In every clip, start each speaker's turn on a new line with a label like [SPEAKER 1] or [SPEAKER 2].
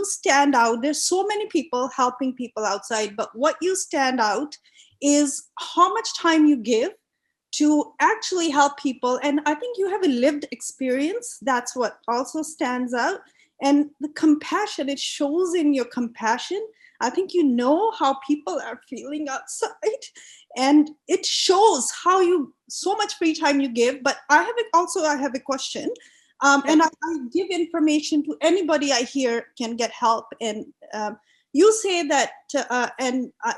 [SPEAKER 1] stand out. There's so many people helping people outside, but what you stand out is how much time you give to actually help people. And I think you have a lived experience. That's what also stands out. And the compassion, it shows in your compassion. I think you know how people are feeling outside, and it shows how so much free time you give. But I have a question. And I give information to anybody I hear can get help. And you say that,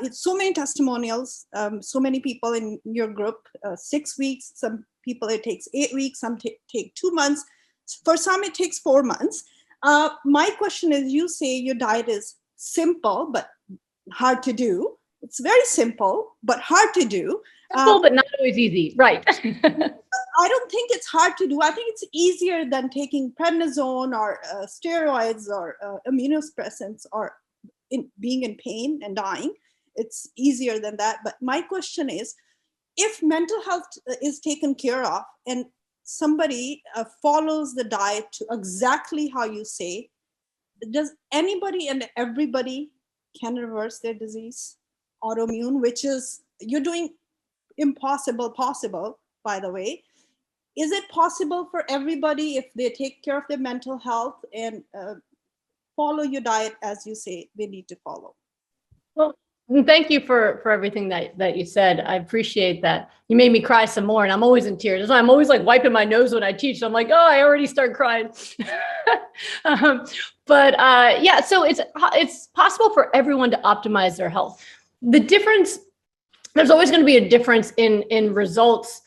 [SPEAKER 1] it's so many testimonials, so many people in your group, 6 weeks, some people it takes 8 weeks, some take 2 months. For some, it takes 4 months. My question is, you say your diet is simple, but hard to do. It's very simple, but hard to do.
[SPEAKER 2] Simple, but not always easy. Right.
[SPEAKER 1] I don't think it's hard to do. I think it's easier than taking prednisone or steroids or immunosuppressants or being in pain and dying. It's easier than that. But my question is, if mental health is taken care of and somebody follows the diet to exactly how you say, does anybody and everybody can reverse their disease? Autoimmune, which is, you're doing impossible possible, by the way. Is it possible for everybody if they take care of their mental health and follow your diet as you say they need to follow?
[SPEAKER 2] Well, thank you for everything that you said. I appreciate that. You made me cry some more, and I'm always in tears. That's why I'm always like wiping my nose when I teach. I'm like, oh, I already start crying. Yeah, so it's possible for everyone to optimize their health. The difference, there's always going to be a difference in results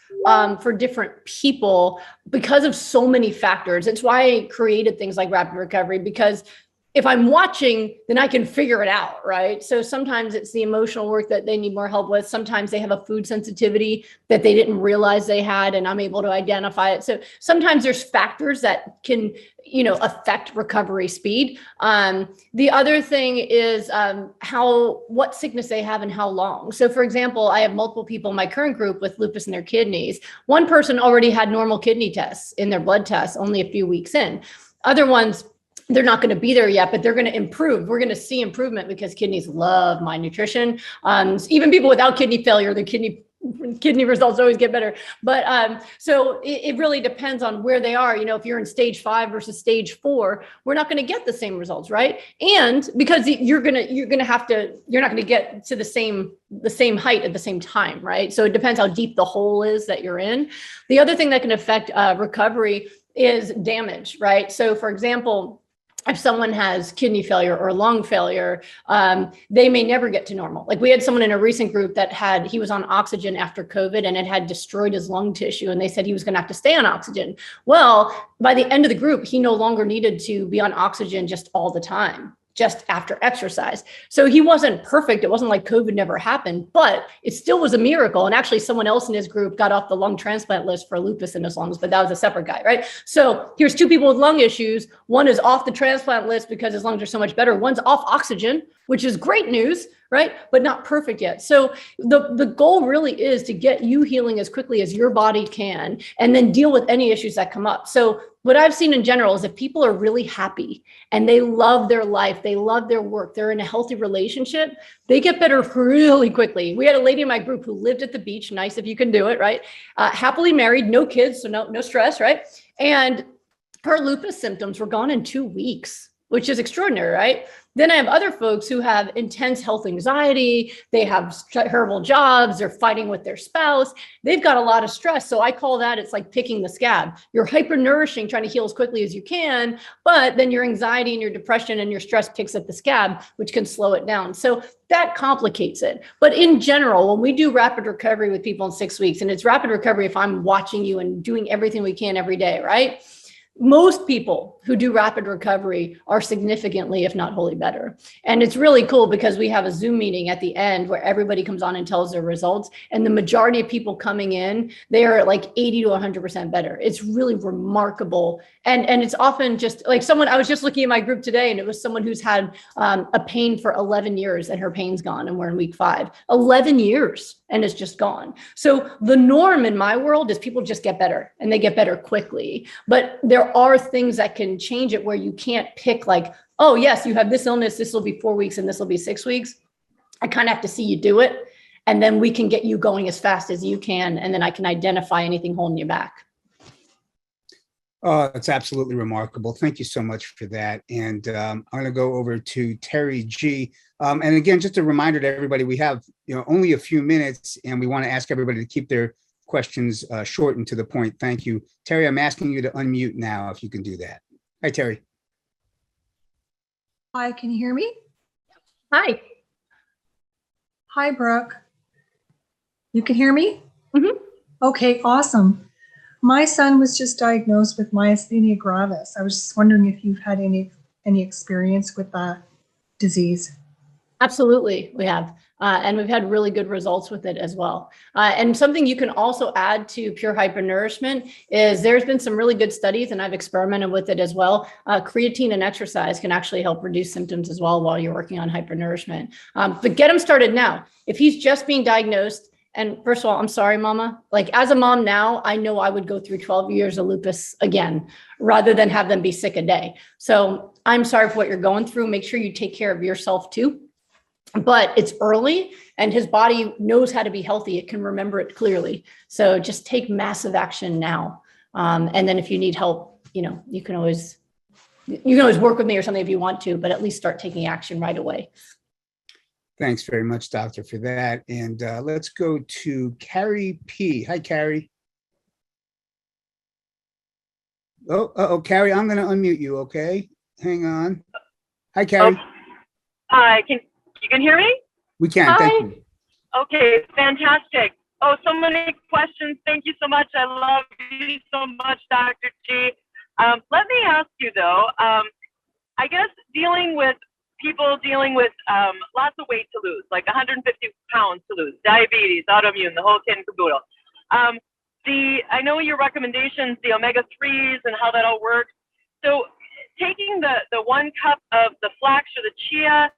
[SPEAKER 2] for different people because of so many factors. It's why I created things like rapid recovery, because if I'm watching, then I can figure it out, right? So sometimes it's the emotional work that they need more help with. Sometimes they have a food sensitivity that they didn't realize they had, and I'm able to identify it. So sometimes there's factors that can, affect recovery speed. The other thing is what sickness they have and how long. So for example, I have multiple people in my current group with lupus in their kidneys. One person already had normal kidney tests in their blood tests only a few weeks in. Other ones, they're not going to be there yet, but they're going to improve. We're going to see improvement because kidneys love my nutrition. Even people without kidney failure, the kidney results always get better. But so it really depends on where they are. If you're in stage 5 versus stage 4, we're not going to get the same results, right? And because you're not going to get to the same height at the same time, right? So it depends how deep the hole is that you're in. The other thing that can affect recovery is damage, right? So for example, if someone has kidney failure or lung failure, they may never get to normal. Like we had someone in a recent group that he was on oxygen after COVID, and it had destroyed his lung tissue. And they said he was going to have to stay on oxygen. Well, by the end of the group, he no longer needed to be on oxygen just all the time, just after exercise. So he wasn't perfect. It wasn't like COVID never happened, but it still was a miracle. And actually someone else in his group got off the lung transplant list for lupus in his lungs, but that was a separate guy, right? So here's 2 people with lung issues. One is off the transplant list because his lungs are so much better. One's off oxygen, which is great news, right? But not perfect yet. So the goal really is to get you healing as quickly as your body can, and then deal with any issues that come up. So what I've seen in general is if people are really happy and they love their life, they love their work, they're in a healthy relationship, they get better really quickly. We had a lady in my group who lived at the beach, nice if you can do it, right? Happily married, no kids, so no stress, right? And her lupus symptoms were gone in 2 weeks, which is extraordinary, right? Then I have other folks who have intense health anxiety. They have terrible jobs. They're fighting with their spouse. They've got a lot of stress. So I call that, it's like picking the scab. You're hyper-nourishing, trying to heal as quickly as you can, but then your anxiety and your depression and your stress picks at the scab, which can slow it down. So that complicates it. But in general, when we do rapid recovery with people in 6 weeks, and it's rapid recovery if I'm watching you and doing everything we can every day, right? Most people who do rapid recovery are significantly, if not wholly, better. And it's really cool because we have a Zoom meeting at the end where everybody comes on and tells their results. And the majority of people coming in, they are like 80 to 100% better. It's really remarkable. And it's often just like I was just looking at my group today, and it was someone who's had a pain for 11 years and her pain's gone, and we're in week 5. 11 years and it's just gone. So the norm in my world is people just get better, and they get better quickly. But there are things that can change it where you can't pick like oh yes, you have this illness, this will be 4 weeks and this will be 6 weeks. I kind of have to see you do it. And then we can get you going as fast as you can. And then I can identify anything holding you back.
[SPEAKER 3] Oh, it's absolutely remarkable. Thank you so much for that. And I'm going to go over to Terry G. And again, just a reminder to everybody, we have only a few minutes, and we want to ask everybody to keep their questions short and to the point. Thank you. Terry, I'm asking you to unmute now, if you can do that. Hi, Terry.
[SPEAKER 4] Hi, can you hear me?
[SPEAKER 2] Hi.
[SPEAKER 4] Hi, Brooke. You can hear me?
[SPEAKER 2] Mm-hmm.
[SPEAKER 4] Okay, awesome. My son was just diagnosed with myasthenia gravis. I was just wondering if you've had any experience with that disease.
[SPEAKER 2] Absolutely, we have. And we've had really good results with it as well. And something you can also add to pure hyper-nourishment is there's been some really good studies, and I've experimented with it as well. Creatine and exercise can actually help reduce symptoms as well while you're working on hyper-nourishment. But get him started now. If he's just being diagnosed, and first of all, I'm sorry, mama, like as a mom now, I know I would go through 12 years of lupus again, rather than have them be sick a day. So I'm sorry for what you're going through. Make sure you take care of yourself too. But it's early and his body knows how to be healthy. It can remember it clearly. So just take massive action now. And then if you need help, you can always work with me or something if you want to, but at least start taking action right away.
[SPEAKER 3] Thanks very much, Doctor, for that. And let's go to Carrie P. Hi, Carrie. Oh, Carrie, I'm going to unmute you, okay? Hang on. Hi, Carrie.
[SPEAKER 5] Hi, you can hear me?
[SPEAKER 3] We can,
[SPEAKER 2] Hi.
[SPEAKER 3] thank you.
[SPEAKER 5] Okay, fantastic. Oh, so many questions. Thank you so much. I love you so much, Dr. G. Let me ask you, though, I guess people dealing with lots of weight to lose, like 150 pounds to lose, diabetes, autoimmune, the whole kit and caboodle. I know your recommendations, the omega-3s and how that all works. So taking the 1 cup of the flax or the chia,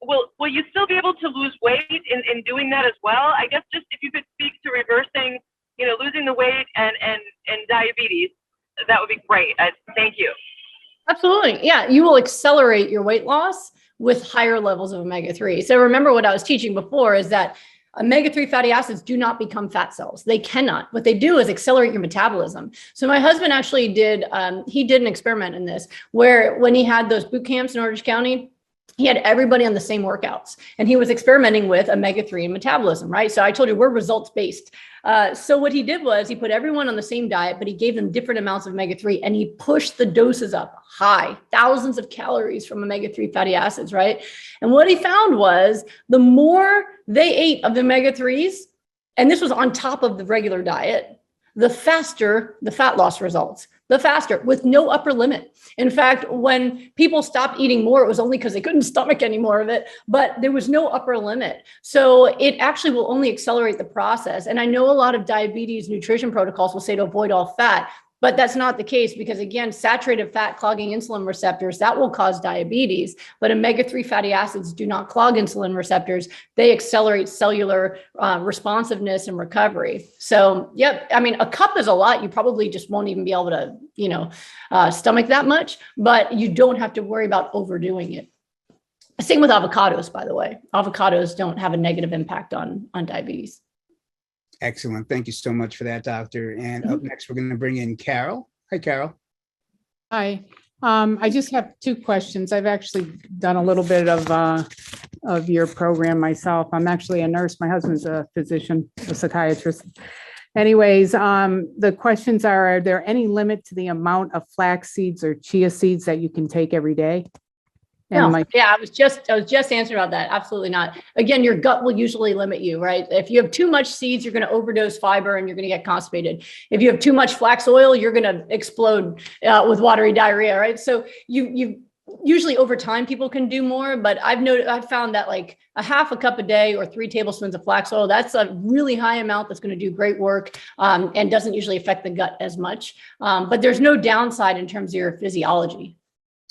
[SPEAKER 5] will you still be able to lose weight in doing that as well? I guess just if you could speak to reversing, losing the weight and diabetes, that would be great. Thank you.
[SPEAKER 2] Absolutely. Yeah, you will accelerate your weight loss with higher levels of omega-3. So remember what I was teaching before is that omega-3 fatty acids do not become fat cells. They cannot. What they do is accelerate your metabolism. So my husband actually did an experiment in this where when he had those boot camps in Orange County, he had everybody on the same workouts and he was experimenting with omega-3 and metabolism, right? So I told you we're results based. So what he did was he put everyone on the same diet, but he gave them different amounts of omega-3 and he pushed the doses up high, thousands of calories from omega-3 fatty acids, right? And what he found was the more they ate of the omega-3s, and this was on top of the regular diet, the faster the fat loss results, the faster with no upper limit. In fact, when people stopped eating more, it was only because they couldn't stomach any more of it, but there was no upper limit. So it actually will only accelerate the process. And I know a lot of diabetes nutrition protocols will say to avoid all fat, but that's not the case because again, saturated fat clogging insulin receptors, that will cause diabetes, but omega-3 fatty acids do not clog insulin receptors. They accelerate cellular responsiveness and recovery. So, yep, I mean, a cup is a lot. You probably just won't even be able to, stomach that much, but you don't have to worry about overdoing it. Same with avocados, by the way. Avocados don't have a negative impact on diabetes.
[SPEAKER 3] Excellent. Thank you so much for that, Doctor. And up next, we're going to bring in Carol. Hi, Carol.
[SPEAKER 6] Hi. I just have 2 questions. I've actually done a little bit of your program myself. I'm actually a nurse. My husband's a physician, a psychiatrist. Anyways, the questions are there any limit to the amount of flax seeds or chia seeds that you can take every day?
[SPEAKER 2] No, I was just answering about that. Absolutely not. Again, your gut will usually limit you, right? If you have too much seeds, you're going to overdose fiber and you're going to get constipated. If you have too much flax oil, you're going to explode with watery diarrhea, right? So you usually over time people can do more, but I've found that like a half a cup a day or 3 tablespoons of flax oil, that's a really high amount that's going to do great work and doesn't usually affect the gut as much. But there's no downside in terms of your physiology.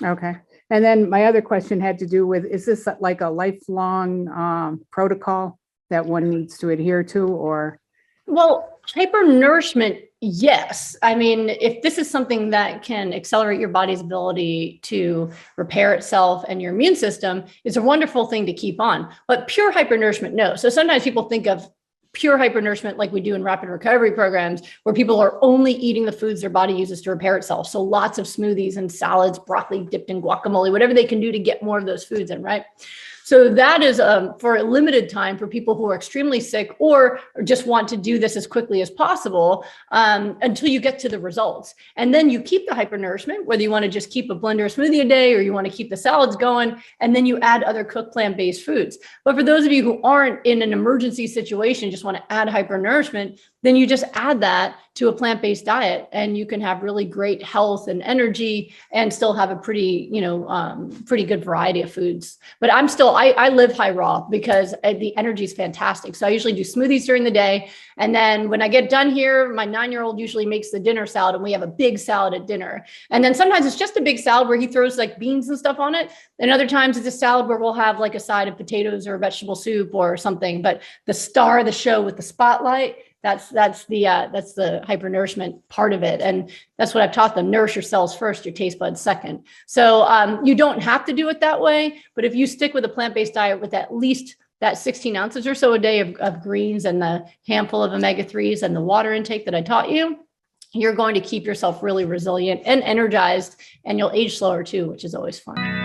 [SPEAKER 6] Okay. And then my other question had to do with, is this like a lifelong protocol that one needs to adhere to or?
[SPEAKER 2] Well, hyper-nourishment Yes. I mean, if this is something that can accelerate your body's ability to repair itself and your immune system, it's a wonderful thing to keep on. But pure hypernourishment, no. So sometimes people think of pure hypernourishment like we do in rapid recovery programs, where people are only eating the foods their body uses to repair itself. So lots of smoothies and salads, broccoli dipped in guacamole, whatever they can do to get more of those foods in, right? So that is for a limited time for people who are extremely sick or just want to do this as quickly as possible until you get to the results. And then you keep the hypernourishment, whether you want to just keep a blender smoothie a day or you want to keep the salads going, and then you add other cooked plant-based foods. But for those of you who aren't in an emergency situation, just want to add hypernourishment, then you just add that to a plant-based diet and you can have really great health and energy and still have a pretty, pretty good variety of foods. But I live high raw because the energy is fantastic. So I usually do smoothies during the day. And then when I get done here, my 9-year-old usually makes the dinner salad and we have a big salad at dinner. And then sometimes it's just a big salad where he throws like beans and stuff on it. And other times it's a salad where we'll have like a side of potatoes or vegetable soup or something. But the star of the show with the spotlight, that's the hypernourishment part of it. And that's what I've taught them. Nourish your cells first, your taste buds second. So you don't have to do it that way. But if you stick with a plant-based diet with at least that 16 ounces or so a day of greens and the handful of omega-3s and the water intake that I taught you, you're going to keep yourself really resilient and energized, and you'll age slower too, which is always fun.